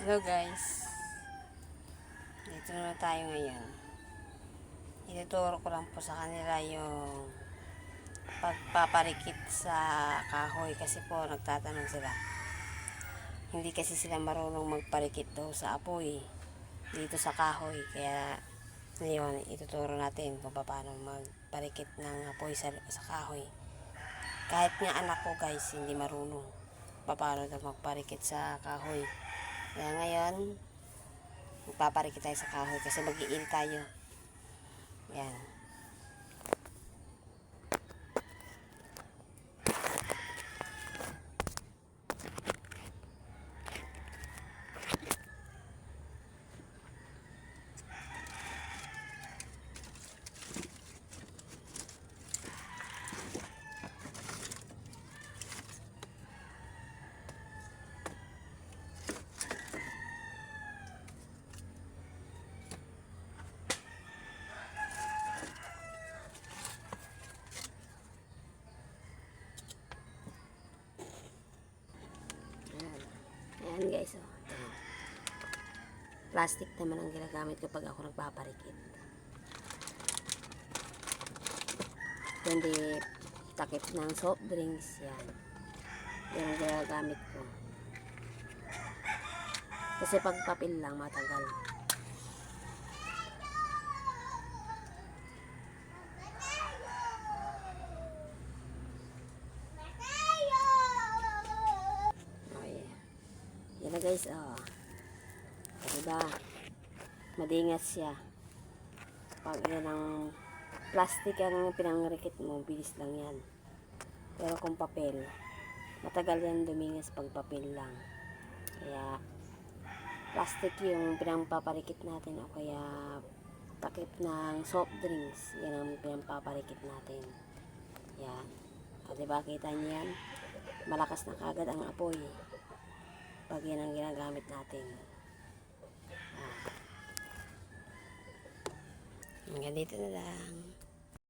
Hello guys, dito na tayo ngayon. Ituturo ko lang po sa kanila yung pagpaparikit sa kahoy kasi po nagtatanong sila. Hindi kasi sila marunong magparikit daw sa apoy dito sa kahoy. Kaya ngayon ituturo natin kung paano magparikit ng apoy sa kahoy. Kahit nga anak ko guys hindi marunong paano daw magparikit sa kahoy. Kaya ngayon magpaparikit tayo sa kahoy kasi mag-iil tayo. Yan. Ayan guys, oh. Plastic naman ang ginagamit kapag ako nagpaparikit. Kundi takip ng soft drinks, yan. Yan ang ginagamit ko. Kasi pag papel lang, matagal. Yan na guys, oh. Diba? Madingas siya. Pag yan ang plastic ang pinangrikit mo, bilis lang yan. Pero kung papel, matagal yan dumingas pag papel lang. Kaya, plastic yung pinangpaparikit natin o kaya takip ng soft drinks. Yan ang pinangpaparikit natin. Yan. O diba, kita niyo yan? Malakas na kagad ang apoy pag yan ang ginagamit natin. Hanggang dito na lang.